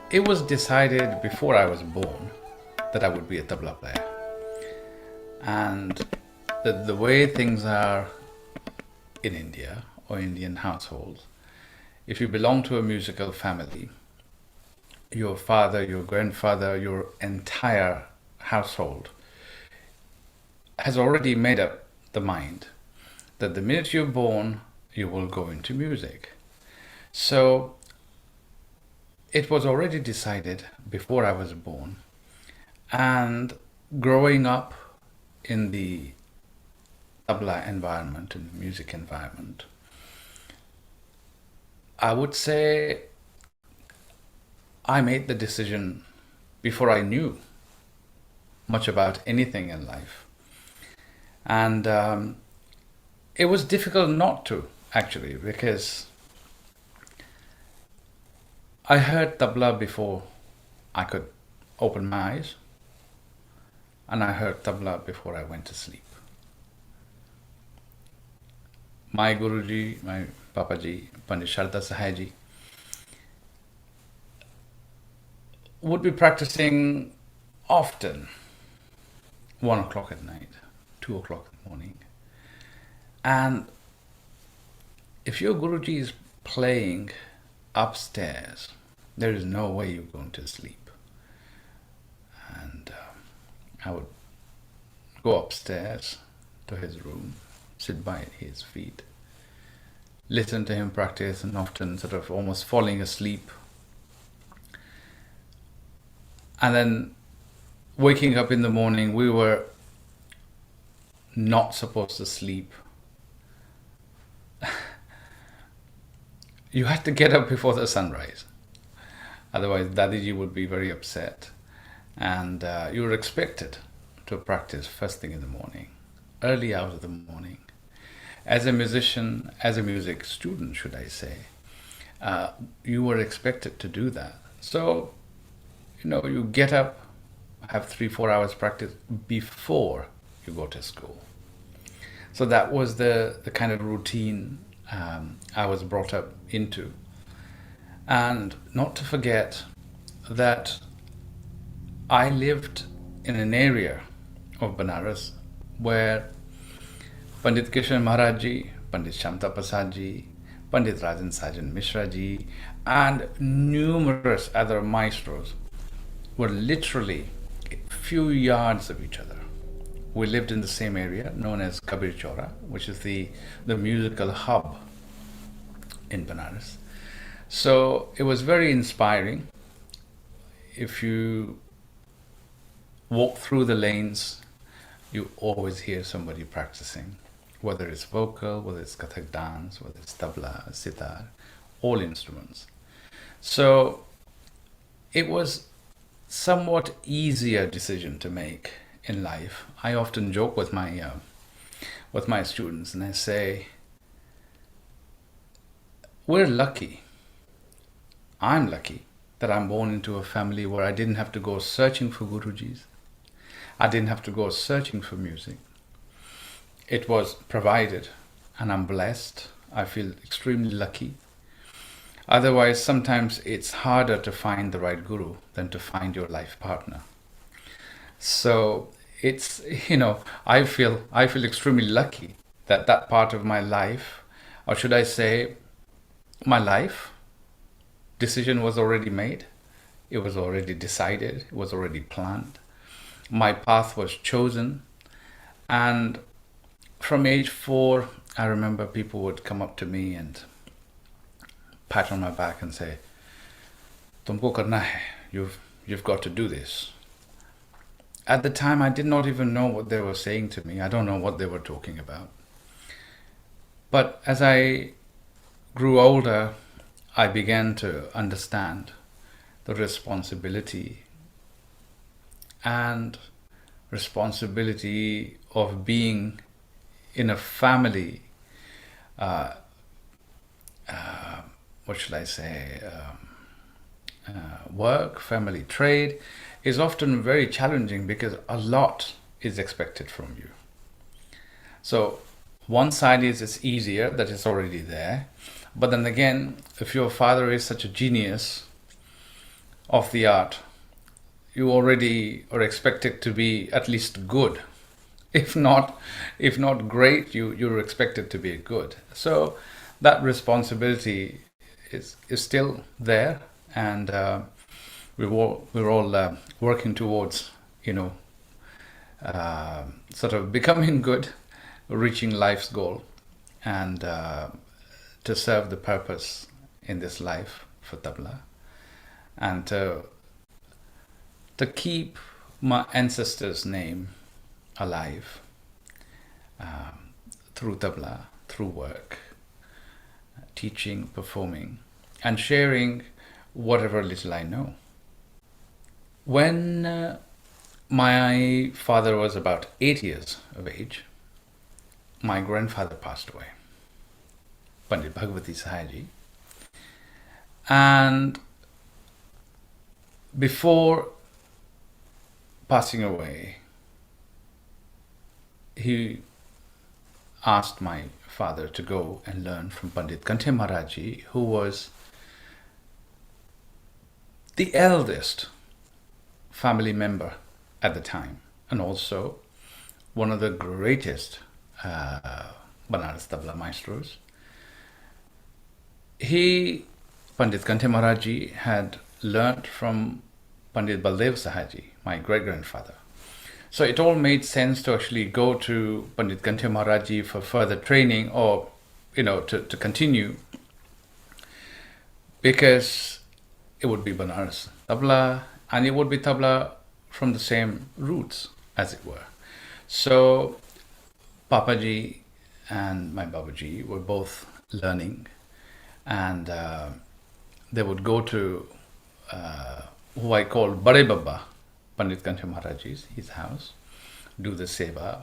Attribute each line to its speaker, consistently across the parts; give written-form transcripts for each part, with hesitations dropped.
Speaker 1: It was decided before I was born that I would be a tabla player. And the way things are in India or Indian households, if you belong to a musical family, your father, your grandfather, your entire household has already made up the mind that the minute you're born, you will go into music. So it was already decided before I was born. And growing up in the tabla environment, in the music environment, I would say I made the decision before I knew much about anything in life. And it was difficult not to, actually, because I heard tabla before I could open my eyes, and I heard tabla before I went to sleep. My Guruji, my Papaji, Pandit Sanju Sahai would be practicing often 1 o'clock at night, 2 o'clock in the morning. And if your Guruji is playing upstairs, there is no way you're going to sleep. And I would go upstairs to his room, sit by his feet, listen to him practice, and often sort of almost falling asleep. And then waking up in the morning, we were not supposed to sleep. You had to get up before the sunrise. Otherwise, Dadiji would be very upset. And you were expected to practice first thing in the morning, early hours of the morning. As a musician, as a music student, should I say, you were expected to do that. So, you get up, have 3-4 hours practice before you go to school. So that was the kind of routine I was brought up into. And not to forget that I lived in an area of Benares where Pandit Kishan Maharaj ji, Pandit Shamta Prasad ji, Pandit Rajan Sajan Mishra ji, and numerous other maestros were literally a few yards of each other. We lived in the same area known as Kabir Chora, which is the musical hub in Benares. So it was very inspiring. If you walk through the lanes, you always hear somebody practicing, whether it's vocal, whether it's Kathak dance, whether it's tabla, sitar, all instruments. So it was somewhat easier decision to make in life. I often joke with my students, and I say, we're lucky. I'm lucky that I'm born into a family where I didn't have to go searching for Gurujis. I didn't have to go searching for music. It was provided, and I'm blessed. I feel extremely lucky. Otherwise, sometimes it's harder to find the right guru than to find your life partner. So it's, I feel extremely lucky that part of my life, or should I say, my life decision was already made. It was already decided. It was already planned. My path was chosen. And from age 4, I remember people would come up to me and pat on my back and say, "Tumko karna hai. You've got to do this." At the time, I did not even know what they were saying to me. I don't know what they were talking about. But as I grew older, I began to understand the responsibility and responsibility of being in a family, what should I say, work, family trade, is often very challenging because a lot is expected from you. So one side is it's easier, that it's already there. But then again, if your father is such a genius, of the art, you already are expected to be at least good. If not great, you're expected to be good. So that responsibility is still there, and we're all working towards, sort of becoming good, reaching life's goal, and to serve the purpose in this life for tabla, and to keep my ancestors' name alive, through tabla, through work, teaching, performing, and sharing whatever little I know. When my father was about 8 years of age, my grandfather passed away, Pandit Bhagavati Sahaji. And before passing away, he asked my father to go and learn from Pandit Kanthe Maharaji, who was the eldest family member at the time, and also one of the greatest Benares Tabla maestros. Pandit Kanthe Maharaji, had learnt from Pandit Baldev Sahaji, my great-grandfather. So it all made sense to actually go to Pandit Kanthe Maharaji for further training, or, to continue, because it would be Benares Tabla, and it would be Tabla from the same roots, as it were. So Papaji and my Babaji were both learning, and they would go to who I call Bade Baba, Pandit Kanthe Maharaji's, his house, do the seva,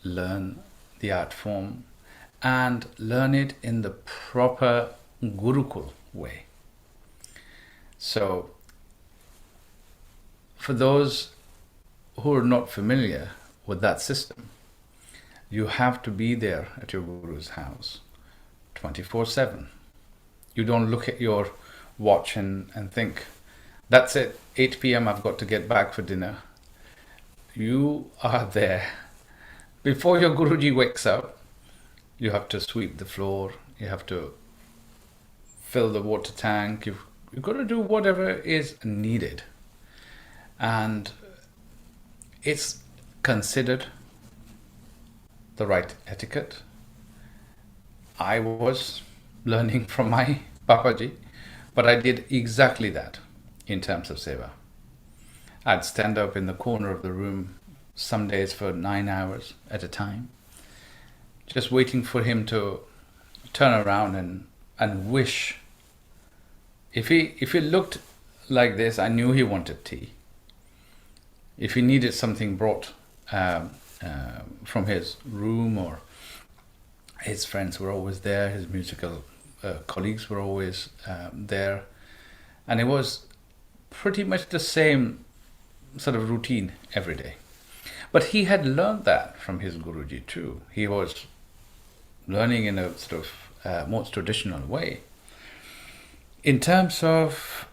Speaker 1: learn the art form, and learn it in the proper Gurukul way. So, for those who are not familiar with that system, you have to be there at your Guru's house 24/7. You don't look at your watch and think, that's it, 8 p.m. I've got to get back for dinner. You are there. Before your Guruji wakes up, you have to sweep the floor, you have to fill the water tank, you've got to do whatever is needed. And it's considered the right etiquette. I was learning from my Papaji, but I did exactly that in terms of seva. I'd stand up in the corner of the room some days for 9 hours at a time, just waiting for him to turn around and wish. If he looked like this, I knew he wanted tea. If he needed something brought from his room, or his friends were always there, his musical colleagues were always there, and it was pretty much the same sort of routine every day. But he had learned that from his Guruji too. He was learning in a sort of most traditional way. In terms of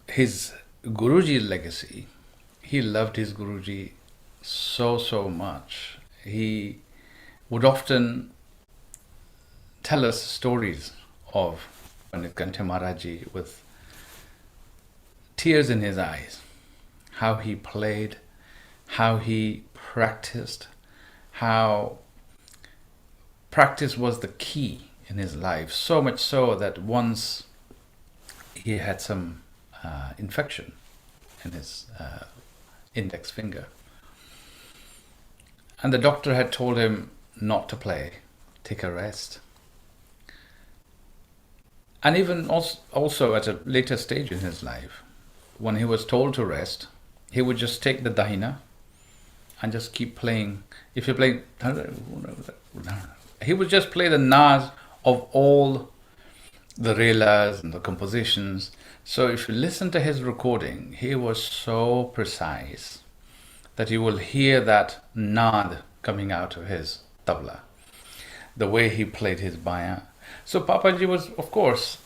Speaker 1: his Guruji legacy, he loved his Guruji so much. He would often tell us stories of Pandit Kanthe Maharaji with tears in his eyes, how he played, how he practiced, how practice was the key in his life, so much so that once he had some infection in his index finger, and the doctor had told him not to play, take a rest. And even also at a later stage in his life, when he was told to rest, he would just take the dahina and just keep playing. If you play, he would just play the nas of all the relas and the compositions. So if you listen to his recording, he was so precise that you will hear that nad coming out of his tabla, the way he played his baya. So Papaji was, of course,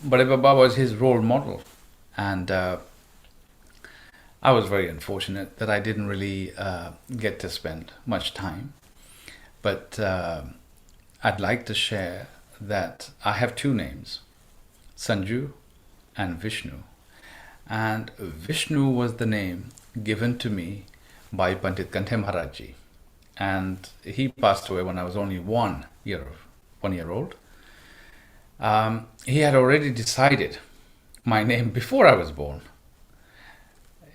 Speaker 1: Bade Baba was his role model. And I was very unfortunate that I didn't really get to spend much time. But I'd like to share that I have two names, Sanju and Vishnu. And Vishnu was the name given to me by Pandit Kanthe Maharaj Ji. And he passed away when I was only 1 year old. He had already decided my name before I was born.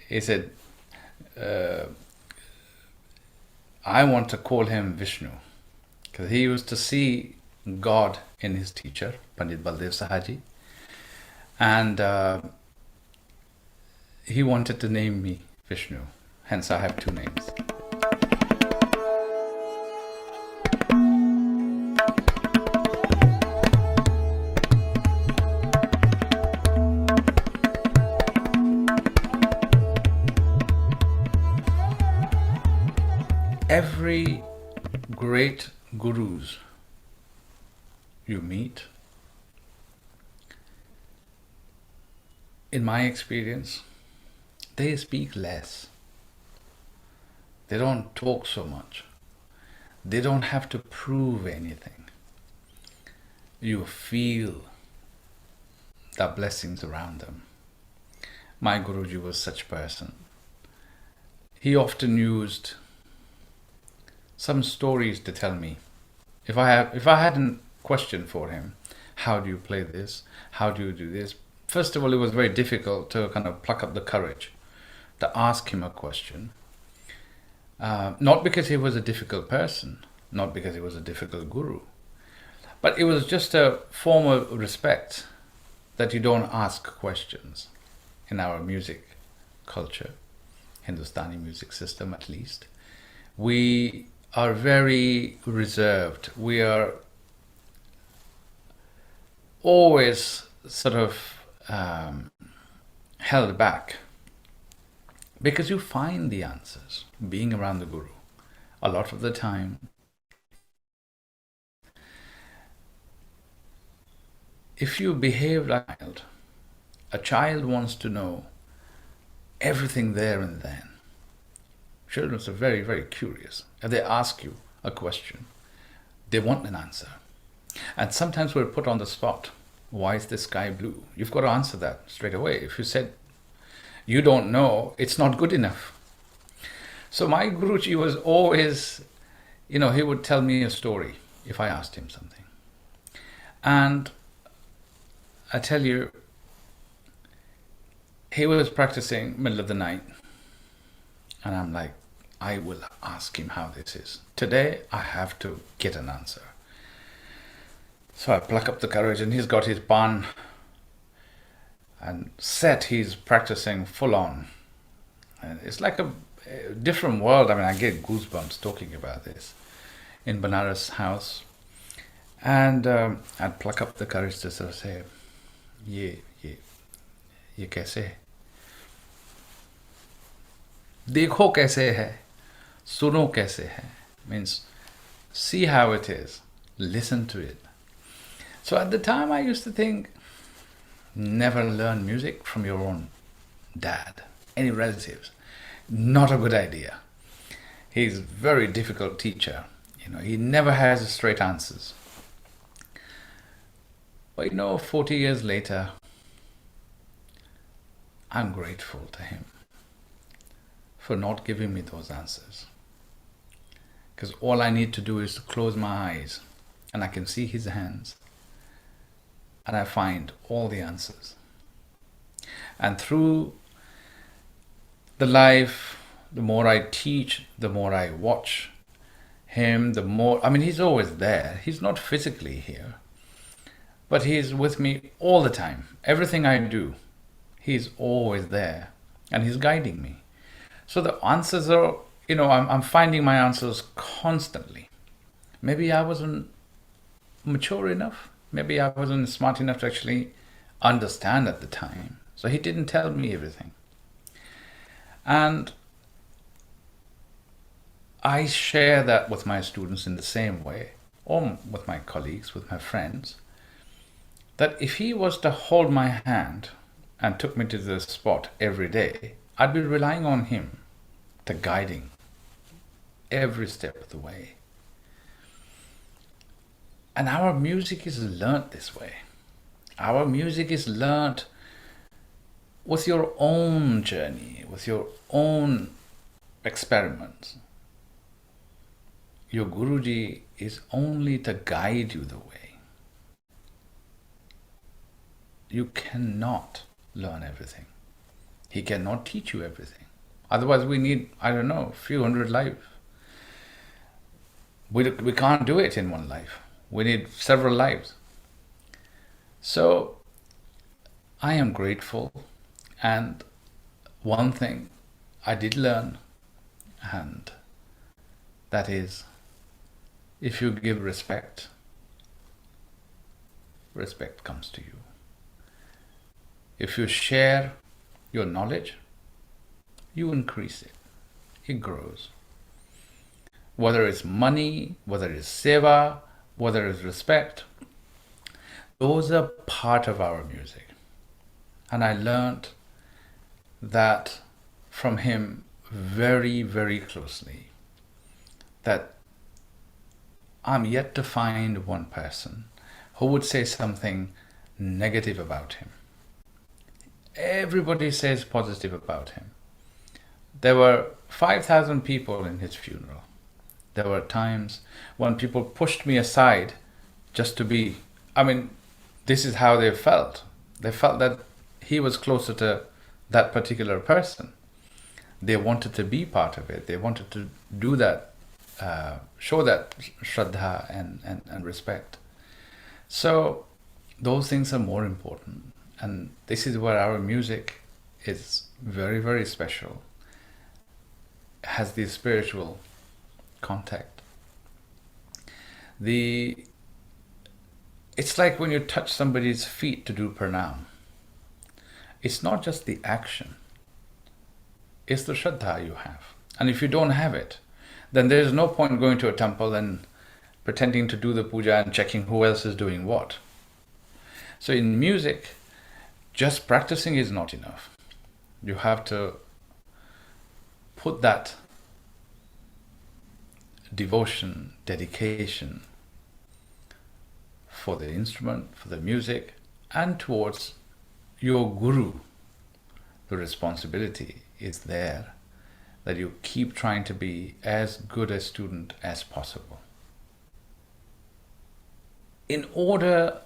Speaker 1: He said, I want to call him Vishnu, because he used to see God in his teacher, Pandit Baldev Sahaji, and he wanted to name me Vishnu. Hence, I have two names. Every great gurus you meet, in my experience, they speak less. They don't talk so much. They don't have to prove anything. You feel the blessings around them. My Guruji was such a person. He often used some stories to tell me. If I had a question for him, how do you play this? How do you do this? First of all, it was very difficult to kind of pluck up the courage to ask him a question. Not because he was a difficult person, not because he was a difficult guru, but it was just a form of respect that you don't ask questions in our music culture, Hindustani music system at least. We are very reserved. We are always sort of held back, because you find the answers being around the Guru. A lot of the time, if you behave like a child wants to know everything there and then. Children are very, very curious. If they ask you a question, they want an answer. And sometimes we're put on the spot. Why is the sky blue? You've got to answer that straight away. If you said you don't know, it's not good enough. So my Guruji was always, he would tell me a story if I asked him something. And I tell you, he was practicing middle of the night. And I'm like, I will ask him how this is. Today, I have to get an answer. So I pluck up the courage, and he's got his pan and set. He's practicing full on. And it's like a different world. I mean, I get goosebumps talking about this in Benares house. And I'd pluck up the courage to sort of say, ye kaise hai? Dekho kaise hai? Suno kaise hai? Means, see how it is. Listen to it. So at the time I used to think, never learn music from your own dad, any relatives. Not a good idea. He's a very difficult teacher. He never has straight answers. But 40 years later, I'm grateful to him for not giving me those answers. Because all I need to do is to close my eyes and I can see his hands and I find all the answers. And through the life, the more I teach, the more I watch him, the more, he's always there. He's not physically here, but he's with me all the time. Everything I do, he's always there and he's guiding me. So the answers are, I'm finding my answers constantly. Maybe I wasn't mature enough. Maybe I wasn't smart enough to actually understand at the time. So he didn't tell me everything. And I share that with my students in the same way, or with my colleagues, with my friends. that if he was to hold my hand and took me to the spot every day, I'd be relying on him to guiding every step of the way. And our music is learnt this way. Our music is learnt with your own journey, with your own experiments. Your Guruji is only to guide you the way. You cannot learn everything. He cannot teach you everything. Otherwise we need, I don't know, a few hundred lives. We can't do it in one life. We need several lives. So I am grateful, and one thing I did learn, and that is, if you give respect, respect comes to you. If you share your knowledge, you increase it. It grows. Whether it's money, whether it's seva, whether it's respect, those are part of our music. And I learned that from him very, very closely, that I'm yet to find one person who would say something negative about him. Everybody says positive about him. There were 5,000 people in his funeral. There were times when people pushed me aside just to be, this is how they felt. They felt that he was closer to that particular person. They wanted to be part of it. They wanted to do that, show that shraddha and respect. So those things are more important. And this is where our music is very, very special. Has the spiritual contact. It's like when you touch somebody's feet to do pranam. It's not just the action. It's the shraddha you have. And if you don't have it, then there's no point going to a temple and pretending to do the puja and checking who else is doing what. So in music, just practicing is not enough. You have to put that devotion, dedication for the instrument, for the music, and towards your guru. The responsibility is there that you keep trying to be as good a student as possible. In order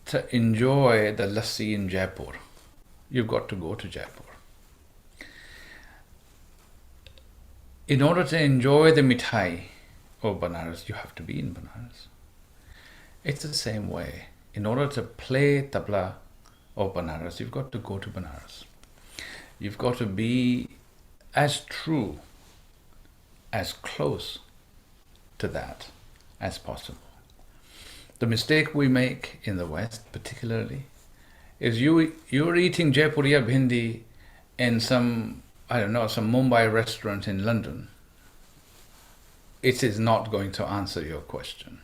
Speaker 1: to enjoy the lassi in Jaipur, you've got to go to Jaipur. In order to enjoy the mithai of Benares, you have to be in Benares. It's the same way. In order to play tabla of Benares, you've got to go to Benares. You've got to be as true, as close to that as possible. The mistake we make in the West particularly is you're eating Jaipuriya bhindi in some Mumbai restaurant in London. It is not going to answer your question.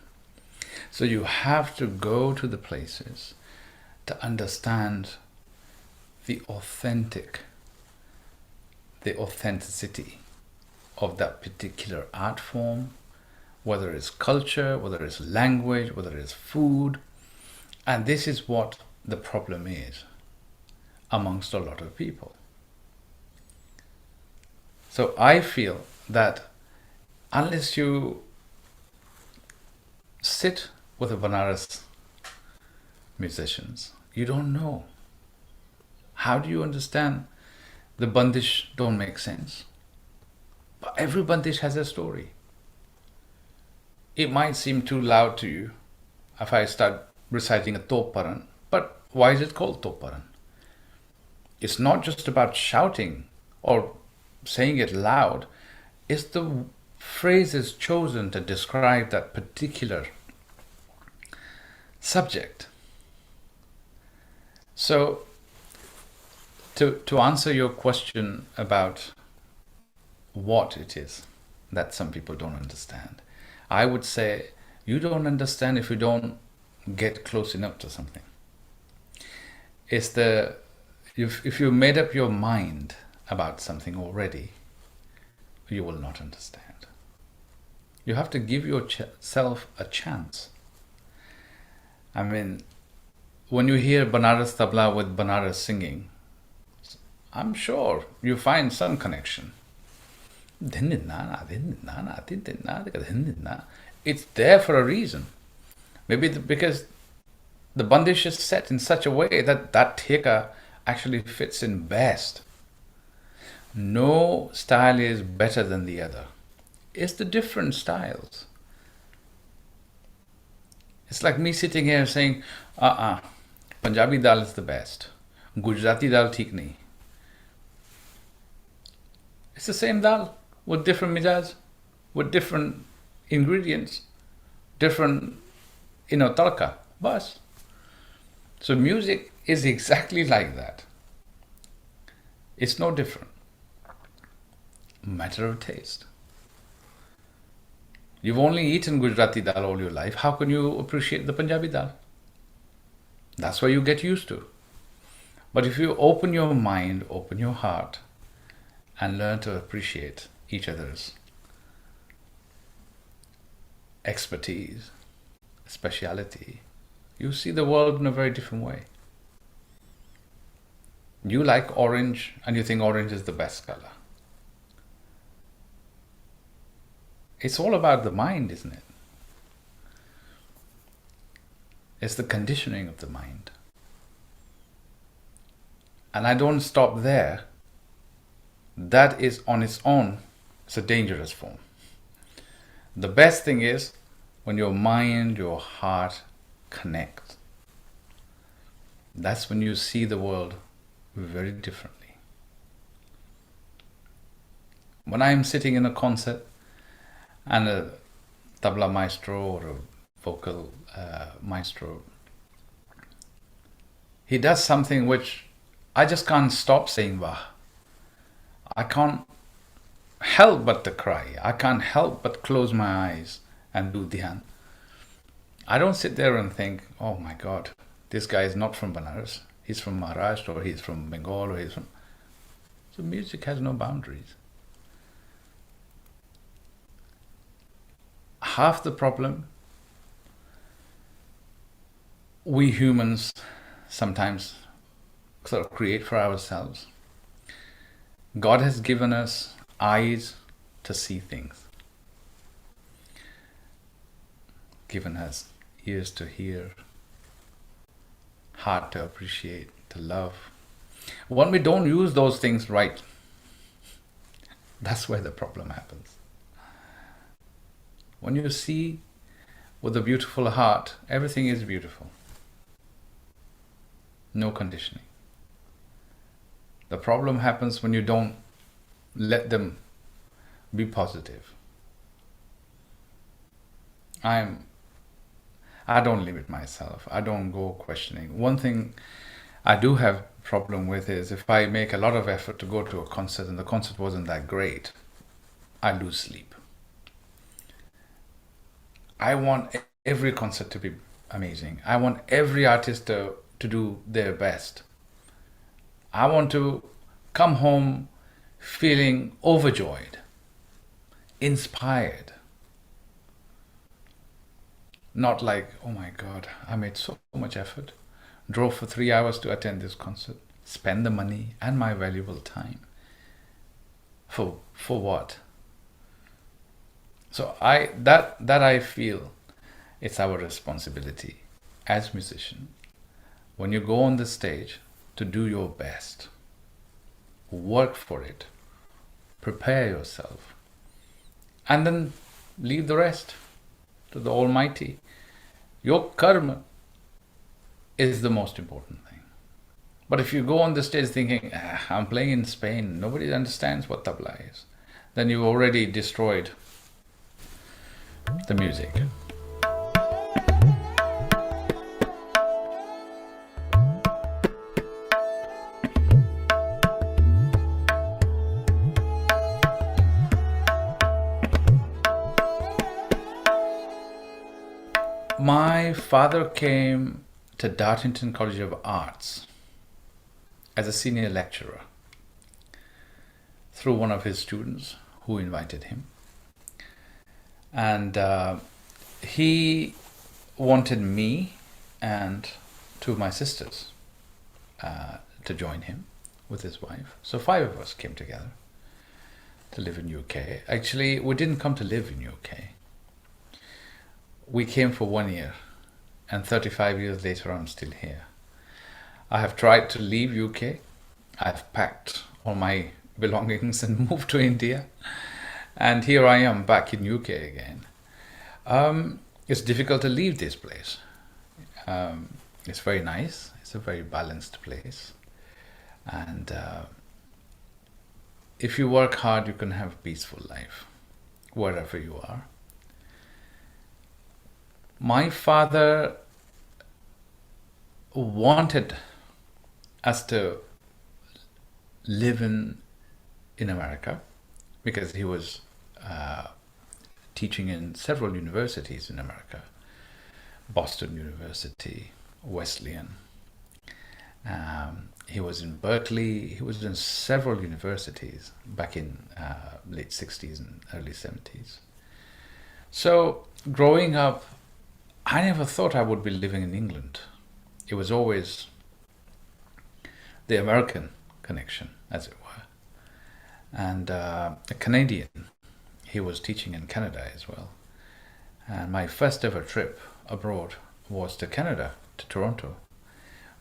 Speaker 1: So you have to go to the places to understand the authenticity of that particular art form, whether it's culture, whether it's language, whether it's food. And this is what the problem is amongst a lot of people. So I feel that unless you sit with the Benares musicians, you don't know. How do you understand? The bandish don't make sense. But every bandish has a story. It might seem too loud to you if I start reciting a Toparan, but why is it called Toparan? It's not just about shouting or saying it loud. It's the phrases chosen to describe that particular subject. So, to answer your question about what it is that some people don't understand, I would say you don't understand if you don't get close enough to something. It's the if you made up your mind about something already, you will not understand. You have to give yourself a chance. I mean, when you hear Benares Tabla with Benares singing, I'm sure you find some connection. It's there for a reason. Maybe because the bandish is set in such a way that that theka actually fits in best. No style is better than the other. It's the different styles. It's like me sitting here saying, Punjabi dal is the best. Gujarati dal theek nahi. It's the same dal with different mizaj, with different ingredients, different, tadka. Bas. So music is exactly like that. It's no different. Matter of taste. You've only eaten Gujarati dal all your life. How can you appreciate the Punjabi dal? That's what you get used to. But if you open your mind, open your heart, and learn to appreciate each other's expertise, speciality, you see the world in a very different way. You like orange and you think orange is the best color. It's all about the mind, isn't it? It's the conditioning of the mind. And I don't stop there. That is on its own, it's a dangerous form. The best thing is when your mind, your heart connect. That's when you see the world very differently. When I'm sitting in a concert and a tabla maestro or a vocal maestro, he does something which I just can't stop saying, wah. I can't help but to cry. I can't help but close my eyes and do dhyan. I don't sit there and think, oh my God, this guy is not from Benares. He's from Maharashtra, or he's from Bengal, or he's from... So music has no boundaries. Half the problem we humans sometimes sort of create for ourselves. God has given us eyes to see things, given us ears to hear, heart to appreciate, to love. When we don't use those things right, that's where the problem happens. When you see with a beautiful heart, everything is beautiful. No conditioning. The problem happens when you don't let them be positive. I don't limit myself. I don't go questioning. One thing I do have problem with is if I make a lot of effort to go to a concert and the concert wasn't that great, I lose sleep. I want every concert to be amazing. I want every artist to do their best. I want to come home feeling overjoyed, inspired. Not like, oh my God, I made so much effort, drove for 3 hours to attend this concert, spend the money and my valuable time. For what? So that I feel it's our responsibility as musicians. When you go on the stage, to do your best, work for it, prepare yourself, and then leave the rest to the Almighty. Your karma is the most important thing. But if you go on the stage thinking, I'm playing in Spain, nobody understands what tabla is, then you've already destroyed the music. My father came to Dartington College of Arts as a senior lecturer through one of his students who invited him. And he wanted me and two of my sisters to join him with his wife. So 5 of us came together to live in UK. Actually, we didn't come to live in UK. We came for 1 year, and 35 years later, I'm still here. I have tried to leave UK. I've packed all my belongings and moved to India. And here I am back in UK again. It's difficult to leave this place. It's very nice. It's a very balanced place. And if you work hard, you can have a peaceful life wherever you are. My father wanted us to live in America because he was teaching in several universities in America. Boston University, Wesleyan. He was in Berkeley. He was in several universities back in late 60s and early 70s. So growing up, I never thought I would be living in England. It was always the American connection, as it were. And a Canadian. He was teaching in Canada as well. And my first ever trip abroad was to Canada, to Toronto,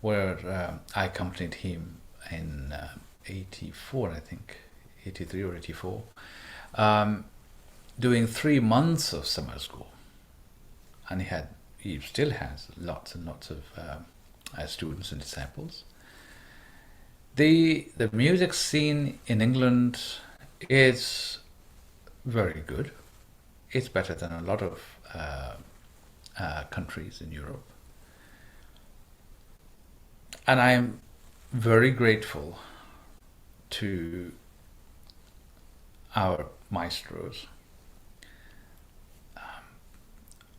Speaker 1: where I accompanied him in 84, I think, 83 or 84, doing 3 months of summer school. And he still has lots and lots of students and disciples. The music scene in England is very good. It's better than a lot of countries in Europe. And I am very grateful to our maestros,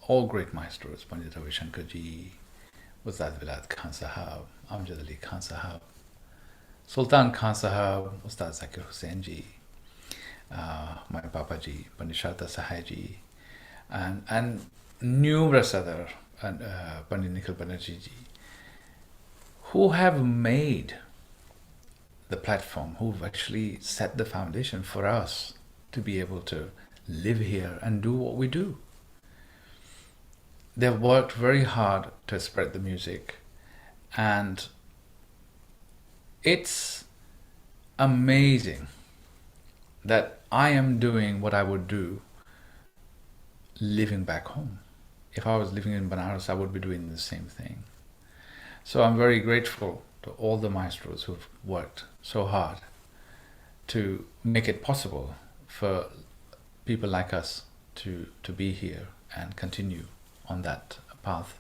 Speaker 1: all great maestros, Pandit Ravi Shankar ji, Ustad Vilad Khan Sahab, Amjad Ali Khan Sahab, Sultan Khan Sahab, Ustad Zakir Hussain ji, my Papa ji, Pandit Sanju Sahai ji, and numerous other, Pandit Nikhil Banerjee ji, who have made the platform, who've actually set the foundation for us to be able to live here and do what we do. They've worked very hard to spread the music, and it's amazing that I am doing what I would do living back home. If I was living in Benares, I would be doing the same thing. So I'm very grateful to all the maestros who've worked so hard to make it possible for people like us to be here and continue on that path.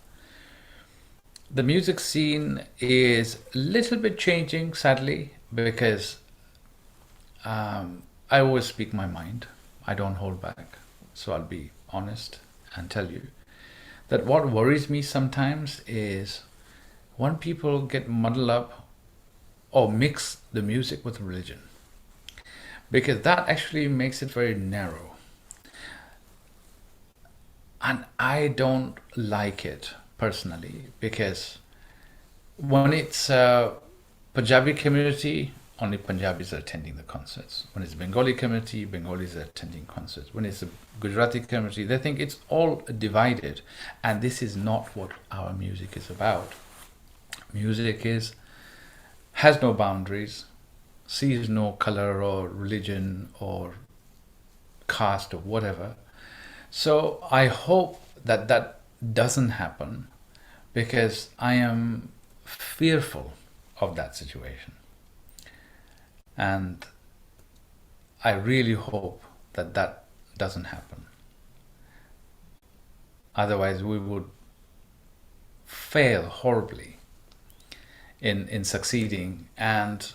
Speaker 1: The music scene is a little bit changing, sadly, because I always speak my mind. I don't hold back. So I'll be honest and tell you that what worries me sometimes is when people get muddled up or mix the music with religion, because that actually makes it very narrow. And I don't like it personally, because when it's a Punjabi community, only Punjabis are attending the concerts. When it's Bengali community, Bengalis are attending concerts. When it's a Gujarati community, they think it's all divided. And this is not what our music is about. Music has no boundaries, sees no color or religion or caste or whatever. So I hope that that doesn't happen, because I am fearful of that situation. And I really hope that that doesn't happen. Otherwise, we would fail horribly in succeeding and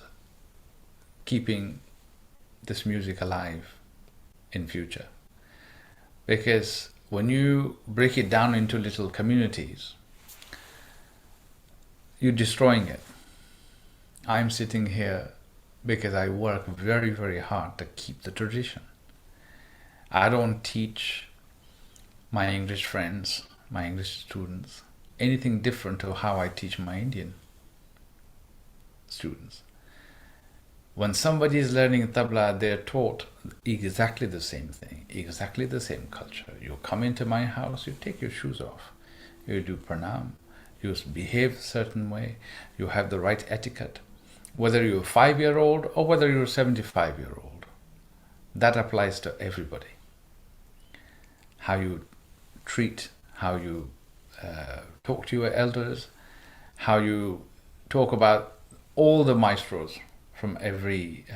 Speaker 1: keeping this music alive in future. Because when you break it down into little communities, you're destroying it. I'm sitting here because I work very, very hard to keep the tradition. I don't teach my English friends, my English students, anything different to how I teach my Indian students. When somebody is learning tabla, they're taught exactly the same thing, exactly the same culture. You come into my house, you take your shoes off, you do pranam, you behave a certain way, you have the right etiquette. Whether you're a 5-year-old or whether you're a 75-year-old, that applies to everybody. How you treat, how you talk to your elders, how you talk about all the maestros from every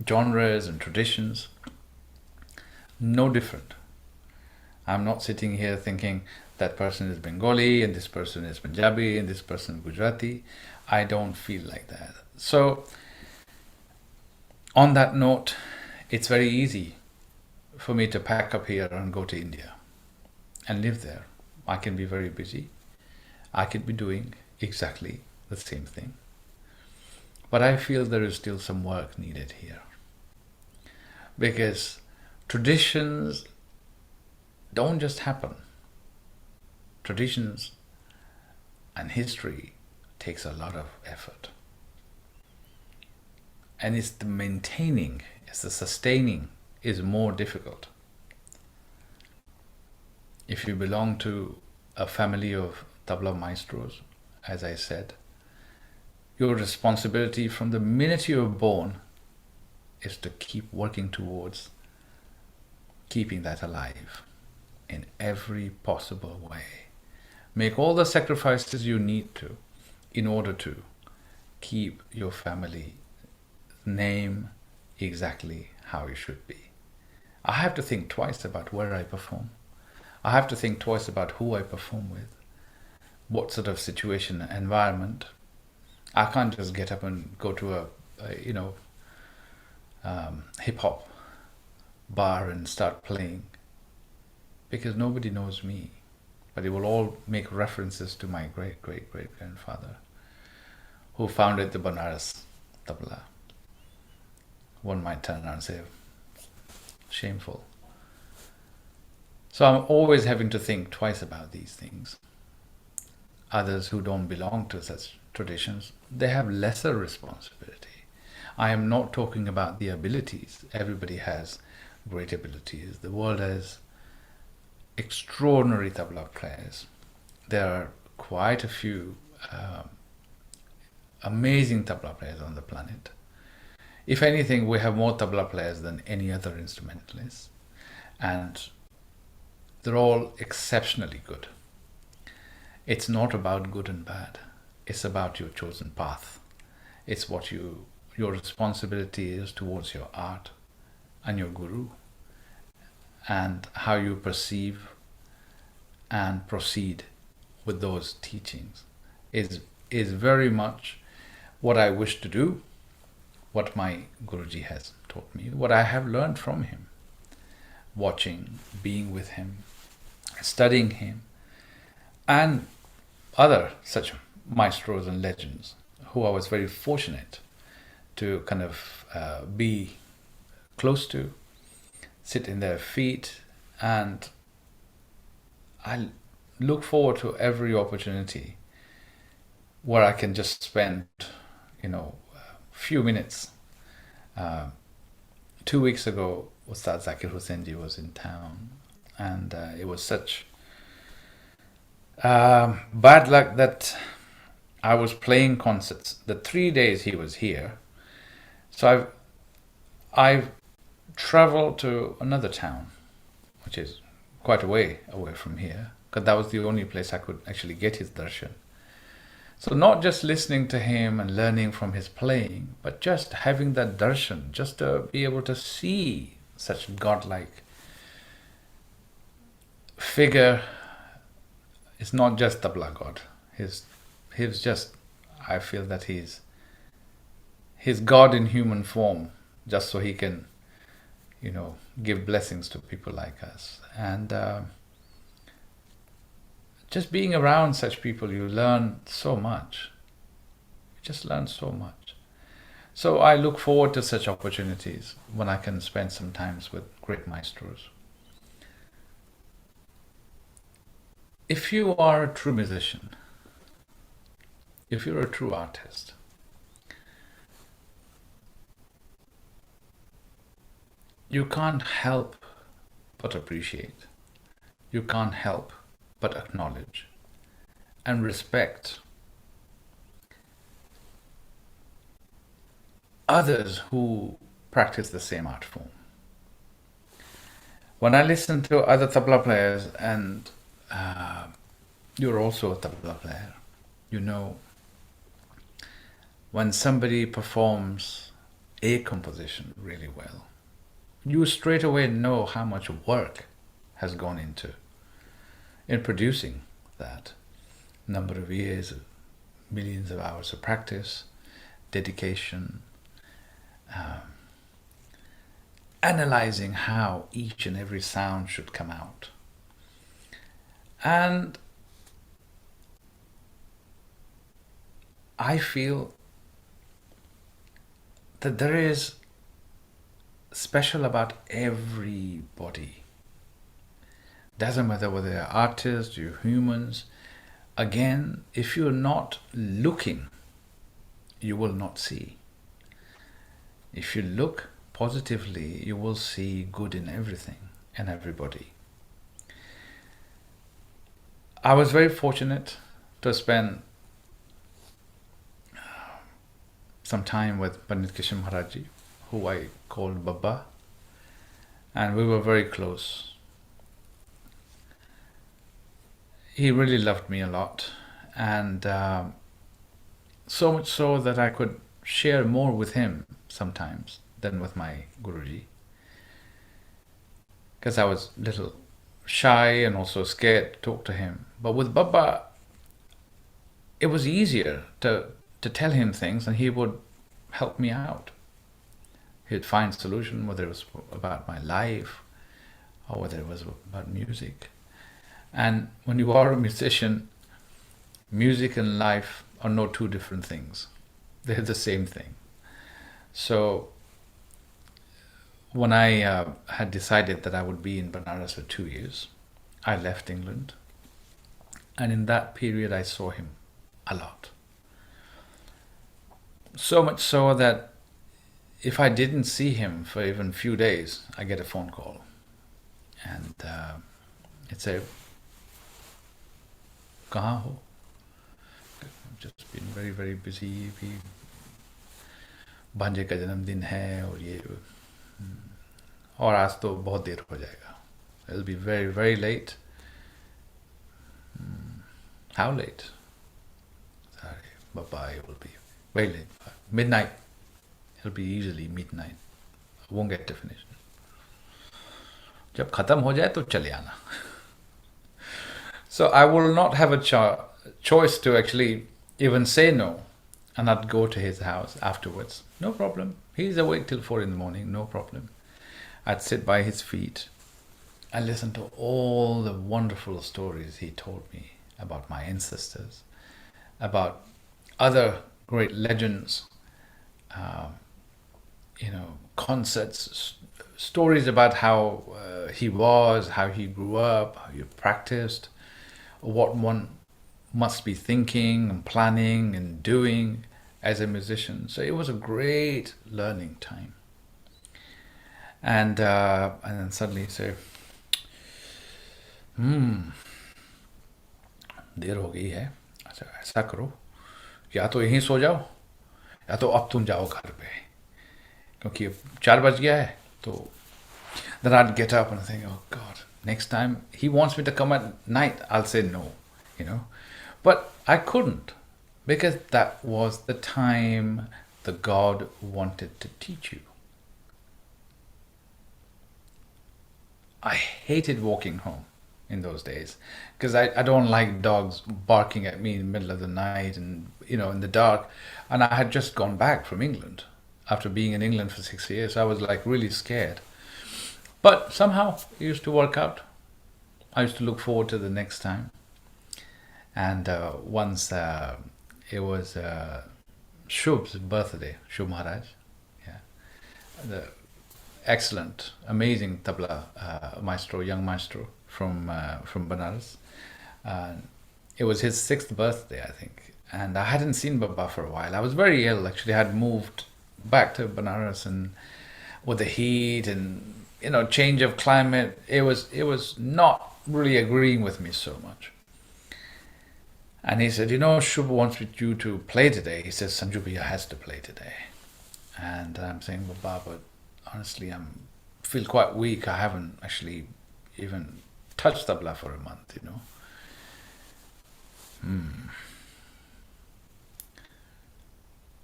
Speaker 1: genres and traditions. No different. I'm not sitting here thinking that person is Bengali and this person is Punjabi and this person is Gujarati. I don't feel like that. So, on that note, it's very easy for me to pack up here and go to India and live there. I can be very busy. I could be doing exactly the same thing. But I feel there is still some work needed here. Because traditions don't just happen. Traditions and history takes a lot of effort. And it's the maintaining, it's the sustaining is more difficult. If you belong to a family of tabla maestros, as I said, your responsibility from the minute you're born is to keep working towards keeping that alive in every possible way. Make all the sacrifices you need to in order to keep your family name exactly how it should be. I have to think twice about where I perform. I have to think twice about who I perform with, what sort of situation, environment. I can't just get up and go to a hip hop bar and start playing, because nobody knows me, but it will all make references to my great great great grandfather who founded the Benares Tabla. One might turn around and say, shameful. So I'm always having to think twice about these things. Others who don't belong to such traditions, they have lesser responsibility. I am not talking about the abilities. Everybody has great abilities. The world has extraordinary tabla players. There are quite a few amazing tabla players on the planet. If anything, we have more tabla players than any other instrumentalist, and they're all exceptionally good. It's not about good and bad. It's about your chosen path. It's what your responsibility is towards your art and your guru, and how you perceive and proceed with those teachings is very much what I wish to do, what my Guruji has taught me, what I have learned from him, watching, being with him, studying him, and other such maestros and legends who I was very fortunate to kind of be close to, sit in their feet, and I look forward to every opportunity where I can just spend, a few minutes. 2 weeks ago, Ustad Zakir Husseinji was in town, and it was such bad luck that I was playing concerts the 3 days he was here. So I've traveled to another town, which is quite a way away from here, because that was the only place I could actually get his darshan. So not just listening to him and learning from his playing, but just having that darshan, just to be able to see such godlike figure. It's not just tabla God. He's just, I feel that he's God in human form, just so he can, give blessings to people like us. And just being around such people, you learn so much. just learn so much. So I look forward to such opportunities when I can spend some times with great maestros. If you are a true musician, if you're a true artist, you can't help but appreciate. You can't help but acknowledge and respect others who practice the same art form. When I listen to other tabla players, and you're also a tabla player, you know, when somebody performs a composition really well, you straight away know how much work has gone into in producing that. Number of years, millions of hours of practice, dedication, analyzing how each and every sound should come out. And I feel that there is special about everybody. Doesn't matter whether they're artists, you're humans. Again, if you're not looking, you will not see. If you look positively, you will see good in everything and everybody. I was very fortunate to spend some time with Pandit Kishan Maharaj, who I called Baba, and we were very close. He really loved me a lot, and so much so that I could share more with him sometimes than with my Guruji, because I was a little shy and also scared to talk to him. But with Baba, it was easier to tell him things, and he would help me out. He'd find solution, whether it was about my life or whether it was about music. And when you are a musician, music and life are no two different things. They're the same thing. So when I had decided that I would be in Benares for 2 years, I left England. And in that period, I saw him a lot. So much so that if I didn't see him for even a few days, I get a phone call. And it's a, "Kahan ho?" I've just been very, very busy. Abhi भांजे का जन्मदिन है और ये और आज तो बहुत देर हो जाएगा. It'll be very, very late. How late? Sorry, bye-bye. It will be very late. Midnight. It'll be easily midnight. I won't get to finish. जब खत्म हो जाए तो चले आना. So I will not have a choice to actually even say no, and I'd go to his house afterwards. No problem. He's awake till 4 in the morning. No problem. I'd sit by his feet and listen to all the wonderful stories he told me about my ancestors, about other great legends, concerts, stories about how he was, how he grew up, how he practiced, what one must be thinking and planning and doing as a musician. So it was a great learning time. And then suddenly say, देर हो गई है. अच्छा ऐसा करो, या तो यहीं सो जाओ या तो अब तुम जाओ घर पे, क्योंकि 4 बज गया है. तो then I'd get up and think, oh God, next time he wants me to come at night, I'll say no, But I couldn't, because that was the time the God wanted to teach you. I hated walking home in those days, because I don't like dogs barking at me in the middle of the night and, in the dark. And I had just gone back from England. After being in England for 6 years, I was like really scared. But somehow it used to work out. I used to look forward to the next time. And once it was Shubh's birthday, Shubh Maharaj. Yeah. The excellent, amazing tabla maestro, young maestro from Benares. Uh, it was his 6th birthday, I think, and I hadn't seen Baba for a while. I was very ill, actually. I had moved back to Benares, and with the heat and change of climate, it was not really agreeing with me so much. And he said, Shubh wants you to play today. He says, Sanju Bhaiya has to play today. And I'm saying, Baba, but honestly, feel quite weak. I haven't actually even touched tabla for a month,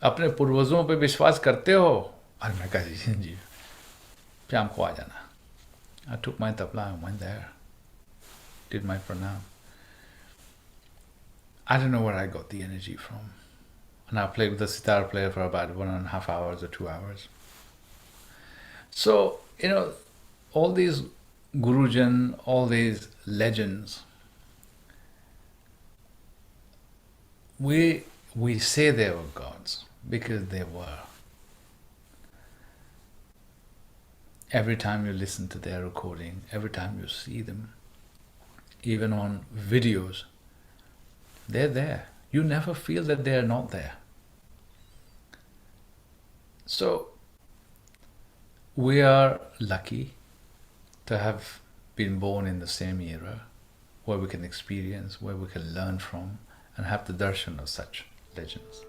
Speaker 1: अपने पूर्वजों पे विश्वास करते हो? और मैं कहा जी शाम को आ जाना. I took my tabla and went there, did my pranam. I don't know where I got the energy from. And I played with the sitar player for about 1.5 hours or 2 hours. So, all these Gurujan, all these legends, we say they were gods because they were. Every time you listen to their recording, every time you see them, even on videos, they're there. You never feel that they're not there. So, we are lucky to have been born in the same era where we can experience, where we can learn from, and have the darshan of such legends.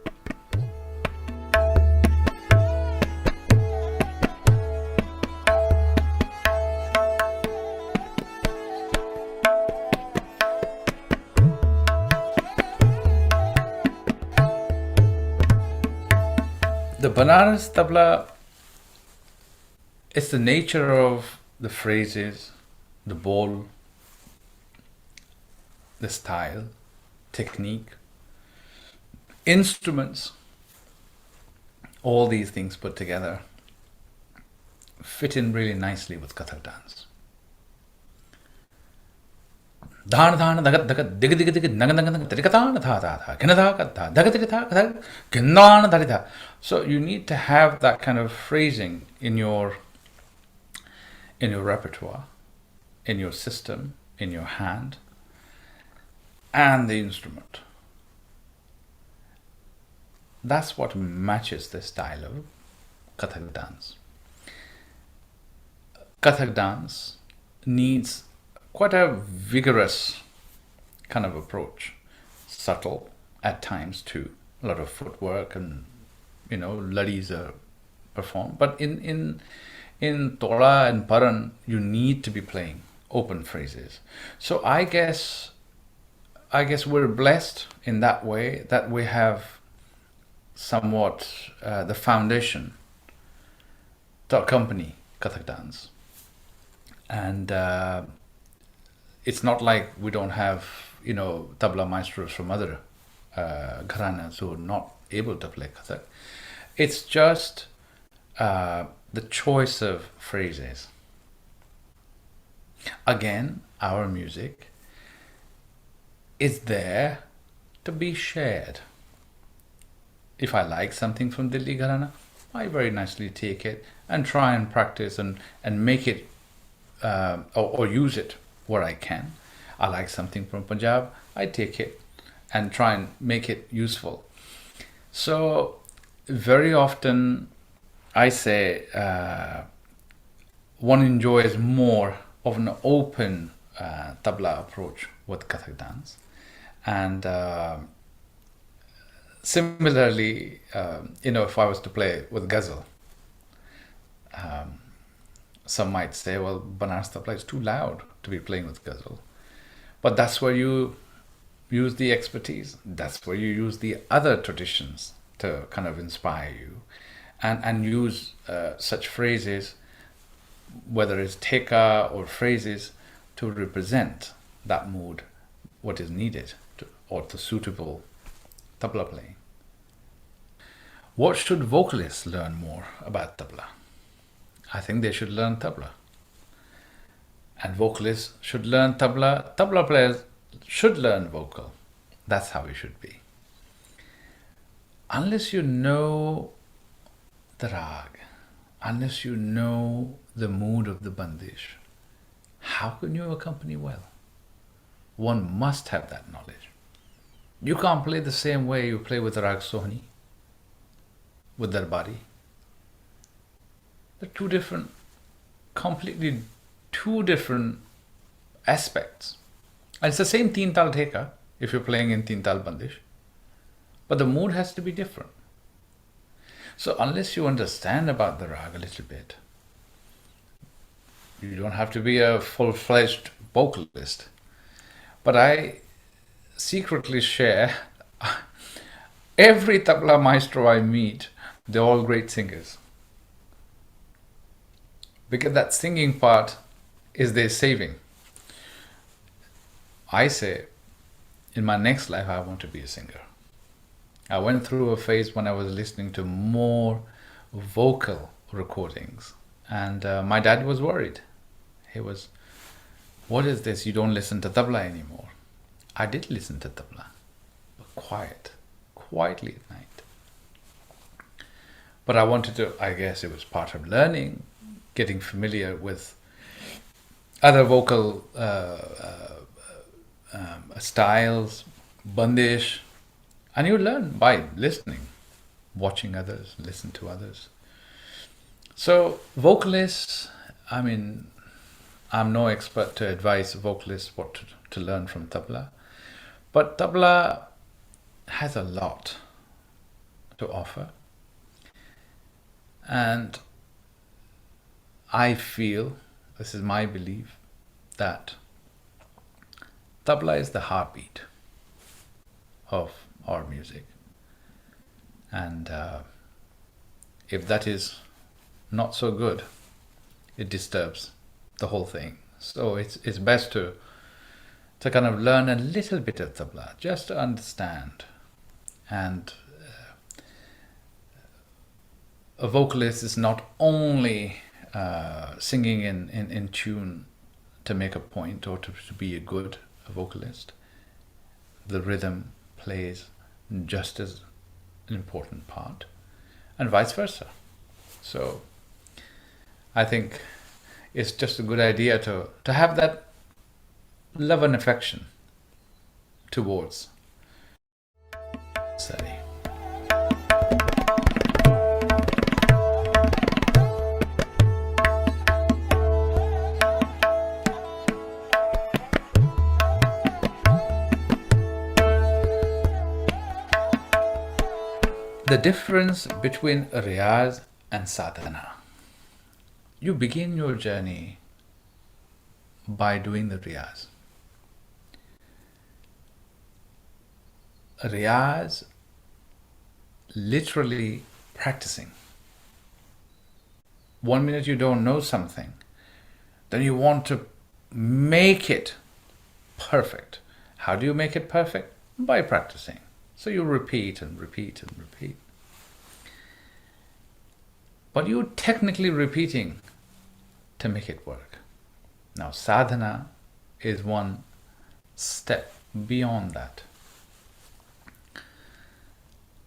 Speaker 1: The Benares tabla, it's the nature of the phrases, the bol, the style, technique, instruments, all these things put together fit in really nicely with Kathak dance. Dhan dhan dagat dagat dig dig dig nag nag nag trikatan tha tha tha kinatha katha dagat trikatha kinnan dharita. So you need to have that kind of phrasing in your repertoire, in your system, in your hand, and the instrument. That's what matches the style of Kathak dance. Kathak dance needs quite a vigorous kind of approach, subtle at times too. A lot of footwork and ladis are performed. But in Tola and Paran, you need to be playing open phrases. So I guess we're blessed in that way that we have somewhat the foundation to accompany Kathak dance. And it's not like we don't have, tabla maestros from other gharanas who are not able to play Kathak. It's just the choice of phrases. Again, our music is there to be shared. If I like something from Delhi Gharana, I very nicely take it and try and practice and make it or use it where I can. I like something from Punjab, I take it and try and make it useful. So very often I say one enjoys more of an open tabla approach with Kathak dance. And similarly, if I was to play with ghazal, some might say, well, Benares tabla is too loud to be playing with ghazal. But that's where you use the expertise. That's where you use the other traditions to kind of inspire you and use such phrases, whether it's teka or phrases, to represent that mood, what is needed, or the suitable tabla playing. What should vocalists learn more about tabla? I think they should learn tabla. And vocalists should learn tabla. Tabla players should learn vocal. That's how it should be. unless you know the rag, unless you know the mood of the bandish, how can you accompany well? One must have that knowledge. You can't play the same way you play with the rag sohni, with darbari. They're two different, completely two different aspects. And it's the same teen tal theka if you're playing in teen tal bandish, but the mood has to be different. So unless you understand about the rag a little bit, you don't have to be a full-fledged vocalist. But I secretly share every tabla maestro I meet, they're all great singers. Because that singing part is their saving. I say, in my next life, I want to be a singer. I went through a phase when I was listening to more vocal recordings, and my dad was worried. He was, what is this? You don't listen to tabla anymore. I did listen to tabla, but quietly at night. But I wanted to, I guess it was part of learning, getting familiar with other vocal styles, bandish, and you learn by listening, watching others, listen to others. So vocalists, I mean, I'm no expert to advise vocalists what to learn from tabla, but tabla has a lot to offer, and I feel, this is my belief, that tabla is the heartbeat of our music, and if that is not so good, it disturbs the whole thing. So it's best to kind of learn a little bit of tabla, just to understand. And a vocalist is not only singing in tune to make a point or to be a good vocalist. The rhythm plays just as an important part, and vice versa. So I think it's just a good idea to have that love and affection towards Sari. The difference between riyaz and sadhana. You begin your journey by doing the riyaz. Riyaz, literally practicing. 1 minute you don't know something, then you want to make it perfect. How do you make it perfect? By practicing. So you repeat and repeat and repeat. But you're technically repeating to make it work. Now sadhana is one step beyond that.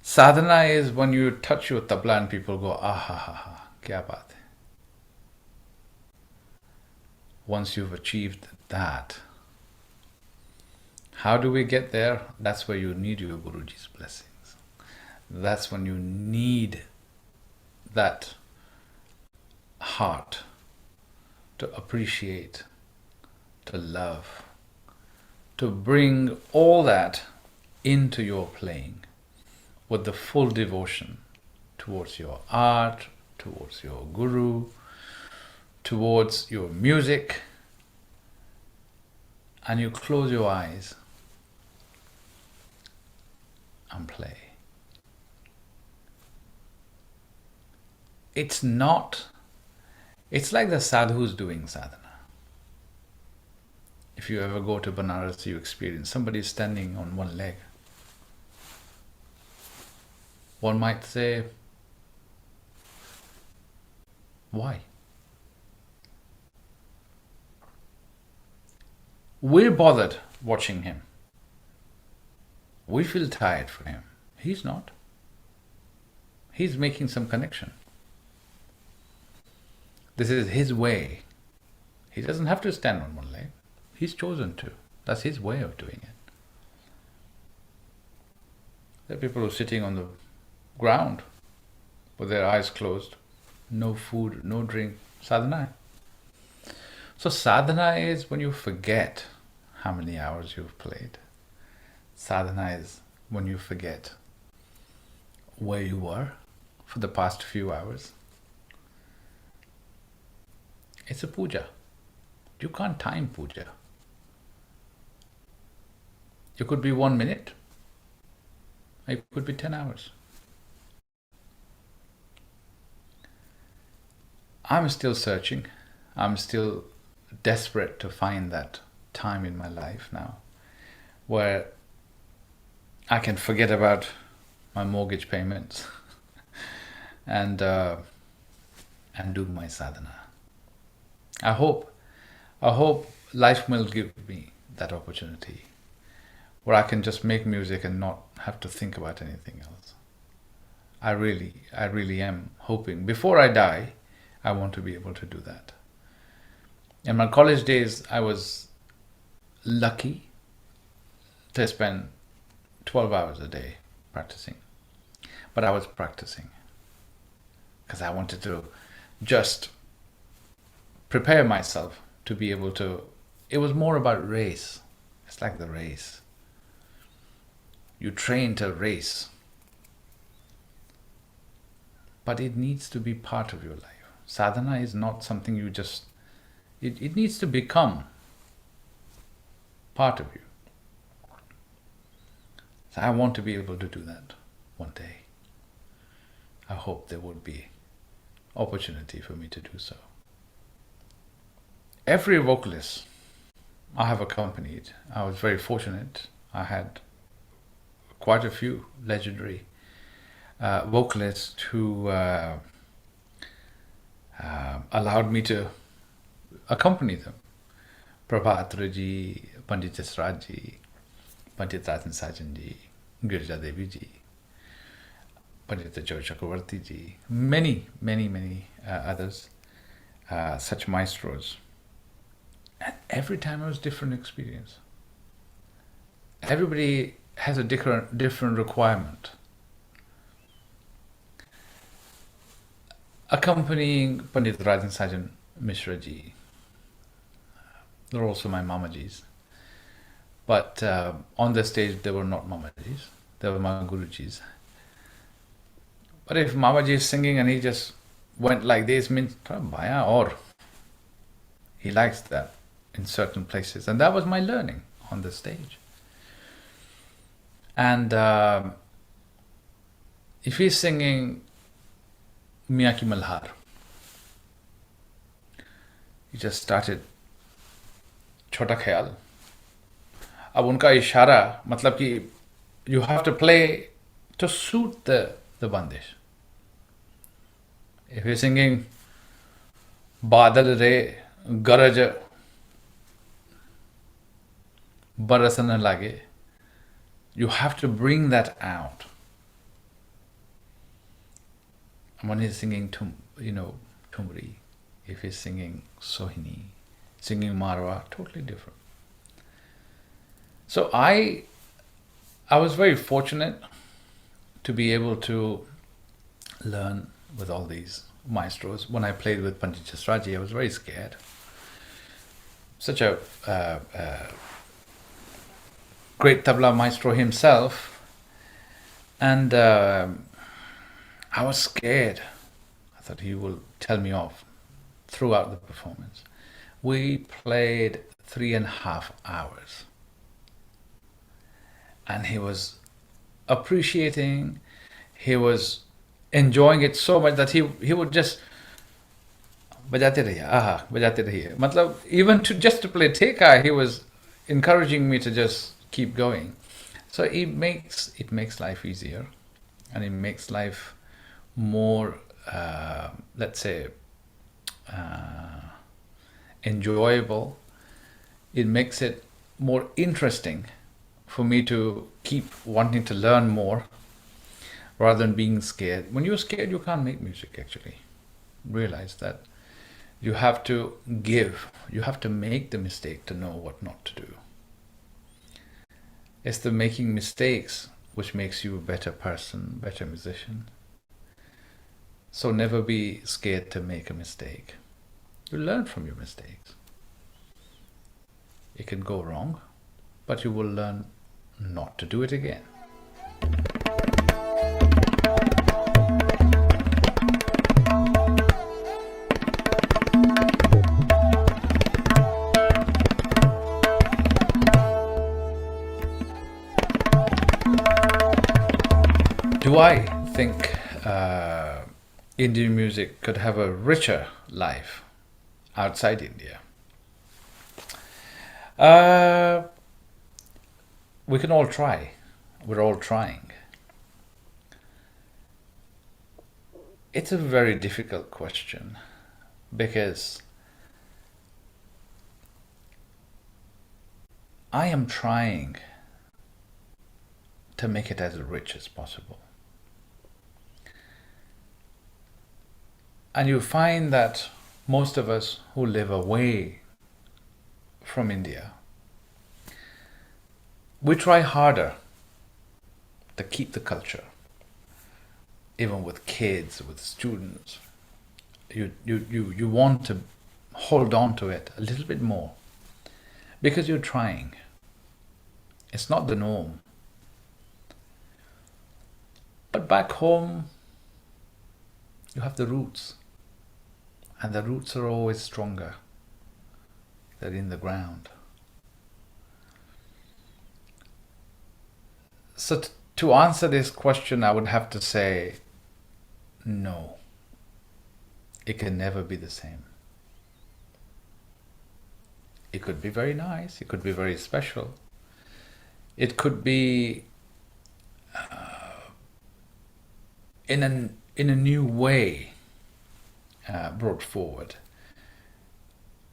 Speaker 1: Sadhana is when you touch your tabla and people go, ah ha ha ha, kya baat hai. Once you've achieved that, how do we get there? That's where you need your Guruji's blessings. That's when you need that heart to appreciate, to love, to bring all that into your playing with the full devotion towards your art, towards your Guru, towards your music, and you close your eyes and play. It's like the sadhus doing sadhana. If you ever go to Benares, you experience somebody standing on one leg. One might say, why? We're bothered watching him. We feel tired for him. He's not. He's making some connection. This is his way. He doesn't have to stand on one leg. He's chosen to. That's his way of doing it. There are people who are sitting on the ground with their eyes closed. No food, no drink. Sadhana. So sadhana is when you forget how many hours you've played. Sadhana is when you forget where you were for the past few hours. It's a puja. You can't time puja. It could be 1 minute. It could be 10 hours. I'm still searching. I'm still desperate to find that time in my life now where I can forget about my mortgage payments and do my sadhana. I hope life will give me that opportunity where I can just make music and not have to think about anything else. I really am hoping before I die, I want to be able to do that. In my college days, I was lucky to spend 12 hours a day practicing. But I was practicing because I wanted to just prepare myself to be able to. It was more about race. It's like the race. You train to race. But it needs to be part of your life. Sadhana is not something you just. It needs to become part of you. So I want to be able to do that one day. I hope there would be opportunity for me to do so. Every vocalist I have accompanied, I was very fortunate. I had quite a few legendary vocalists who allowed me to accompany them. Prabhatra ji, Pandit Jasraj ji, Pandit Rajan Sajan ji, Girija Devi ji, Pandit Joy Chakravarti ji, many others, such maestros. And every time it was a different experience. Everybody has a different requirement. Accompanying Pandit Rajan Sajan Mishra ji, they're also my Mamajis. But on the stage, they were not Mamajis. They were my Gurujis. But if Mamaji is singing and he just went like this, means bhaya, or he likes that in certain places. And that was my learning on the stage. And if he's singing Miyan Ki Malhar, he just started Chota Khayal. अब उनका इशारा मतलब कि you have to play to suit the bandish. If you're singing Badal Re Garaj Barasana Lage, you have to bring that out. And when he's singing Tumri, if he's singing Sohini, singing Marwa, totally different. So I was very fortunate to be able to learn with all these maestros. When I played with Pandit Jasraji, I was very scared. Such a great tabla maestro himself. And I was scared. I thought he will tell me off throughout the performance. We played 3.5 hours. And he was appreciating, he was enjoying it so much that he would just bajate rahiye, matlab even to play teka, he was encouraging me to just keep going. So it makes life easier, and it makes life more let's say enjoyable. It makes it more interesting for me to keep wanting to learn more, rather than being scared. When you're scared, you can't make music actually. Realize that you have to give, you have to make the mistake to know what not to do. It's the making mistakes which makes you a better person, better musician. So never be scared to make a mistake. You learn from your mistakes. It can go wrong, but you will learn not to do it again. Do I think Indian music could have a richer life outside India? We can all try. We're all trying. It's a very difficult question because I am trying to make it as rich as possible. And you find that most of us who live away from India, we try harder to keep the culture. Even with kids, with students, you want to hold on to it a little bit more because you're trying. It's not the norm. But back home, you have the roots. And the roots are always stronger. They're in the ground. So to answer this question, I would have to say, no. It can never be the same. It could be very nice. It could be very special. It could be in a new way brought forward.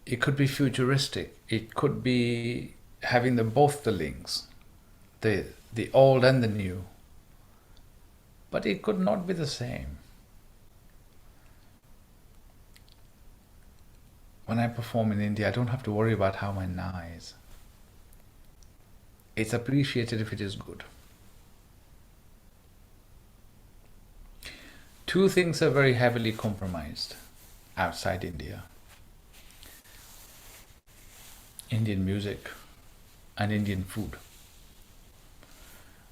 Speaker 1: It could be futuristic. It could be having both the links, the old and the new. But it could not be the same. When I perform in India, I don't have to worry about how my na is. It's appreciated if it is good. Two things are very heavily compromised outside India: Indian music and Indian food.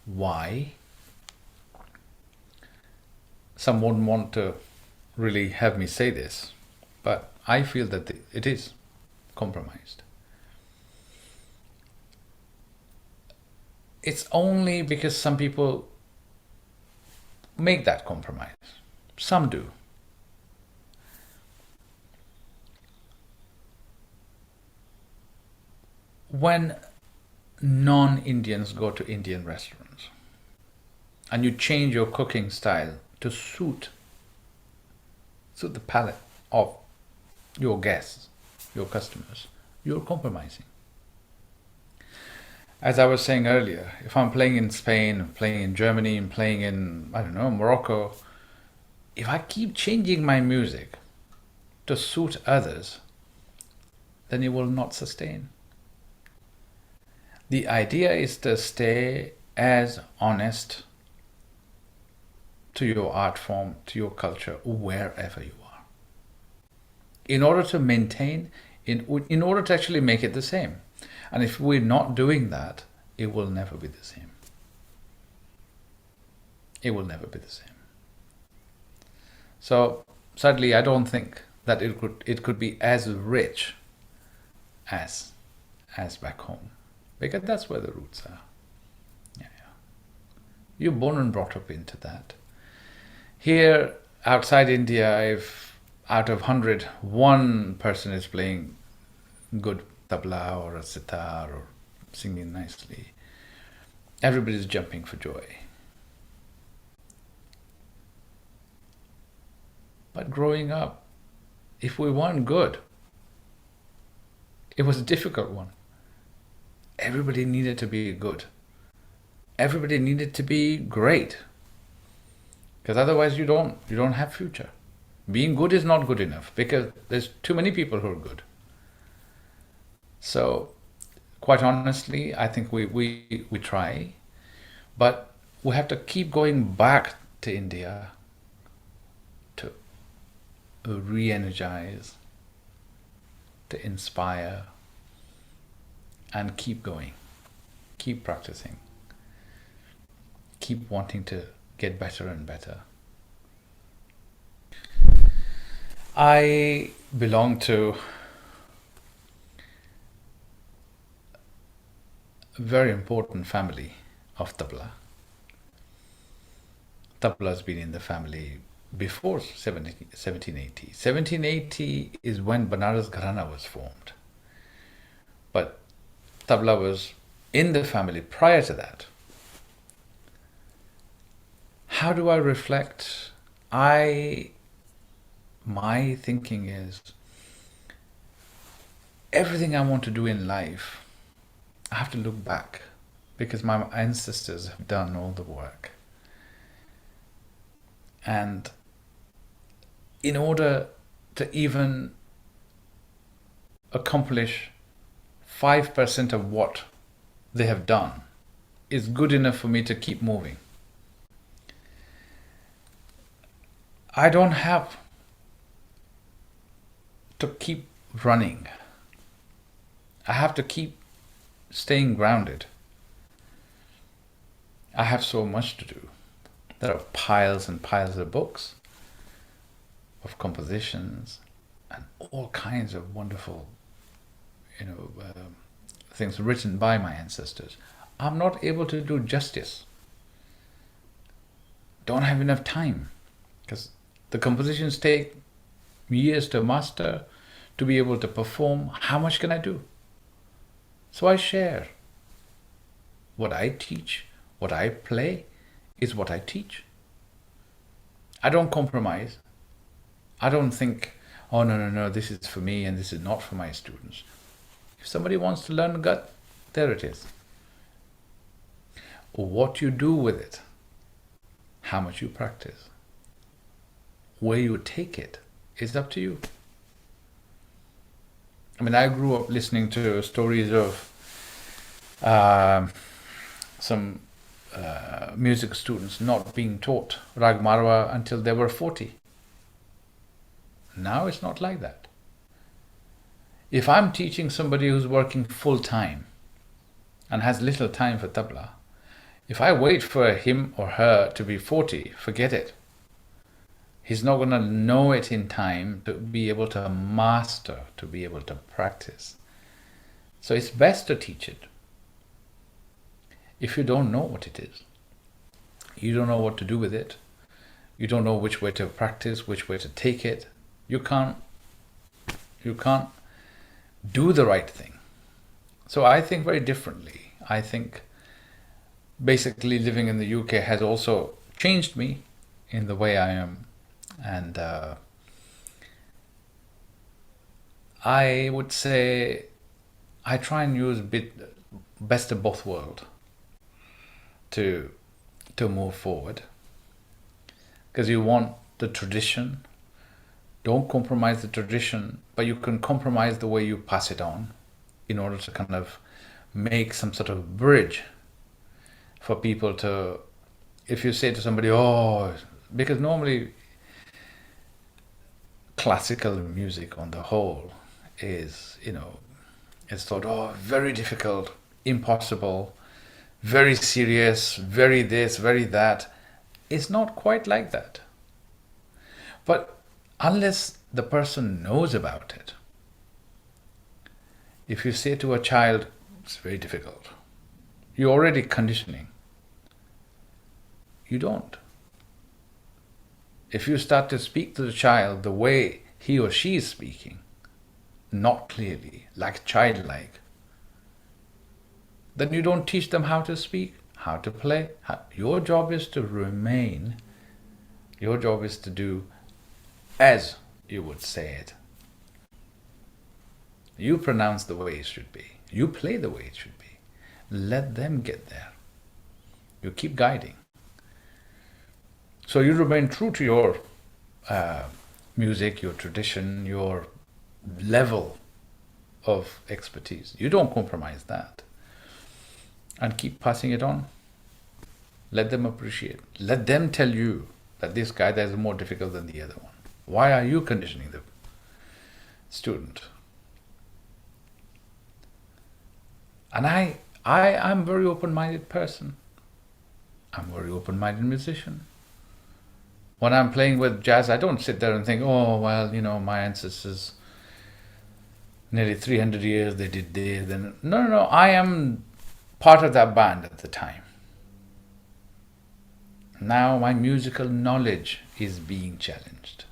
Speaker 1: Why? Some won't want to really have me say this, but I feel that it is compromised. It's only because some people make that compromise. Some do. When non-Indians go to Indian restaurants and you change your cooking style to suit the palate of your guests, your customers, you're compromising. As I was saying earlier, if I'm playing in Spain, playing in Germany, and playing in, I don't know, Morocco, if I keep changing my music to suit others, then it will not sustain. The idea is to stay as honest to your art form, to your culture, wherever you are. In order to maintain, in order to actually make it the same. And if we're not doing that, it will never be the same. It will never be the same. So sadly, I don't think that it could be as rich as back home, because that's where the roots are. Yeah. You're born and brought up into that. Here, outside India, if out of 100, one person is playing good tabla or a sitar or singing nicely, everybody's jumping for joy. But growing up, if we weren't good, it was a difficult one. Everybody needed to be good. Everybody needed to be great. because otherwise you don't have future. Being good is not good enough because there's too many people who are good. So quite honestly, I think we try, but we have to keep going back to India to re-energize, to inspire, and keep going, keep practicing, keep wanting to get better and better. I belong to a very important family of Tabla. Tabla has been in the family before 1780. 1780 is when Benares Gharana was formed. But Tabla was in the family prior to that. How do I reflect? My thinking is everything I want to do in life, I have to look back because my ancestors have done all the work. And in order to even accomplish 5% of what they have done is good enough for me to keep moving. I don't have to keep running. I have to keep staying grounded. I have so much to do. There are piles and piles of books, of compositions, and all kinds of wonderful, things written by my ancestors. I'm not able to do justice. Don't have enough time because the compositions take years to master, to be able to perform. How much can I do? So I share. What I teach, what I play, is what I teach. I don't compromise. I don't think, oh no, this is for me and this is not for my students. If somebody wants to learn gut, there it is. What you do with it, how much you practice, where you take it, is up to you. I mean, I grew up listening to stories of some music students not being taught Rag Marwa until they were 40. Now it's not like that. If I'm teaching somebody who's working full time and has little time for tabla, if I wait for him or her to be 40, forget it. He's not going to know it in time to be able to master, to be able to practice. So it's best to teach it. If you don't know what it is, you don't know what to do with it, you don't know which way to practice, which way to take it, you can't do the right thing. So I think very differently. I think basically living in the UK has also changed me in the way I am. And I would say I try and use best of both worlds to move forward. Because you want the tradition. Don't compromise the tradition, but you can compromise the way you pass it on in order to kind of make some sort of bridge for people to, if you say to somebody, because normally classical music on the whole is, it's thought, very difficult, impossible, very serious, very this, very that. It's not quite like that. But unless the person knows about it, if you say to a child, it's very difficult, you're already conditioning. You don't. If you start to speak to the child the way he or she is speaking, not clearly, like childlike, then you don't teach them how to speak, how to play. Your job is to remain. Your job is to do as you would say it. You pronounce the way it should be. You play the way it should be. Let them get there. You keep guiding. So you remain true to your music, your tradition, your level of expertise. You don't compromise that. And keep passing it on. Let them appreciate. Let them tell you that this guy that is more difficult than the other one. Why are you conditioning the student? And I'm a very open-minded person. I'm a very open-minded musician. When I'm playing with jazz, I don't sit there and think, oh, well, my ancestors, nearly 300 years, they did this. Then no. I am part of that band at the time. Now my musical knowledge is being challenged.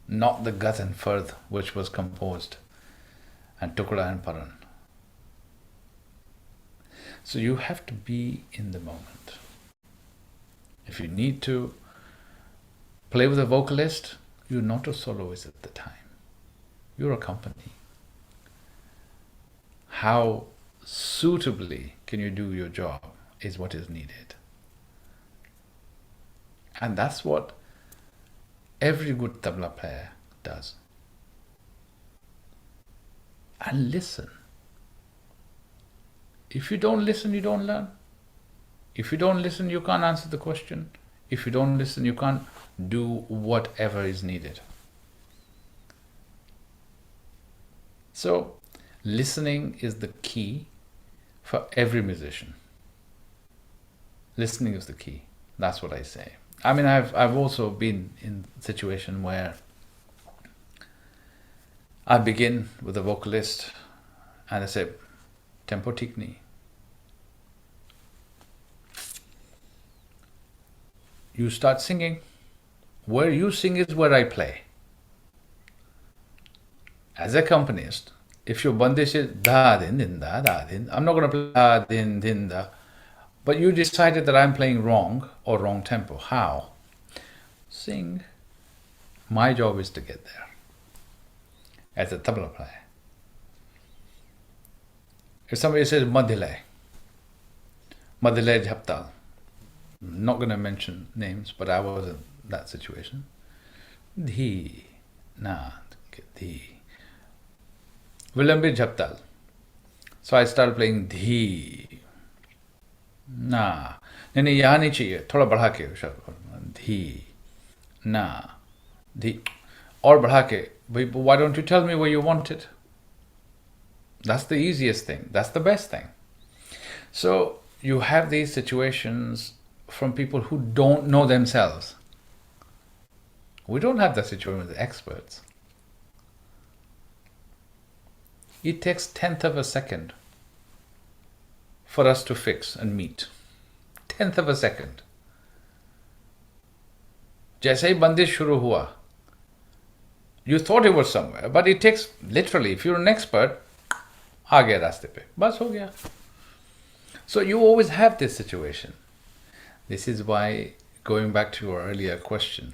Speaker 1: Not the Gat and Fard which was composed, and Tukla and Paran. So you have to be in the moment. If you need to play with a vocalist, you're not a soloist at the time. You're a company. How suitably can you do your job is what is needed. And that's what every good tabla player does. And listen. If you don't listen, you don't learn. If you don't listen, you can't answer the question. If you don't listen, you can't do whatever is needed. So, listening is the key for every musician. Listening is the key. That's what I say. I mean, I've also been in a situation where I begin with a vocalist and I say, tempo theek nahi. You start singing. Where you sing is where I play. As a accompanist, if your bandish is da din din da da din, I'm not going to play da din din da. But you decided that I'm playing wrong or wrong tempo. How? Sing. My job is to get there. As a tabla player. If somebody says madhilay jhaptal, I'm not going to mention names, but I was in that situation. Dhi, na, dhi. Vilambit jhaptal. So I started playing dhi. ना नहीं यहाँ नहीं चाहिए थोड़ा बढ़ा के धी ना धी और बढ़ा के why don't you tell me where you want it? That's the easiest thing. That's the best thing. So you have these situations from people who don't know themselves. We don't have that situation with experts. It takes 1/10 of a second for us to fix and meet. 1/10 of a second. जैसे ही बंदिश शुरू हुआ, you thought it was somewhere, but it takes literally, if you're an expert, आ गया रास्ते पे, बस हो गया. So you always have this situation. This is why, going back to your earlier question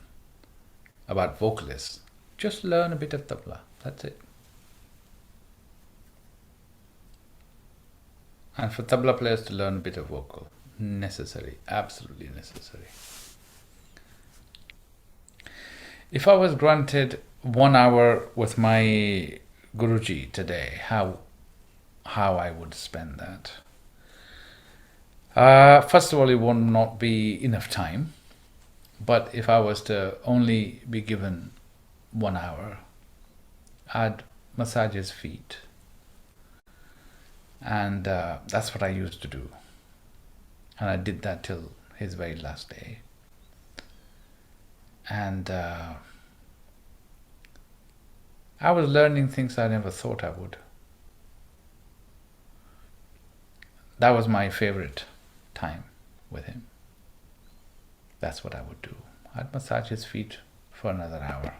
Speaker 1: about vocalists, just learn a bit of tabla. That's it. And for tabla players to learn a bit of vocal, necessary, absolutely necessary. If I was granted 1 hour with my Guruji today, how I would spend that? First of all, it would not be enough time. But if I was to only be given 1 hour, I'd massage his feet. And that's what I used to do. And I did that till his very last day. And I was learning things I never thought I would. That was my favorite time with him. That's what I would do. I'd massage his feet for another hour.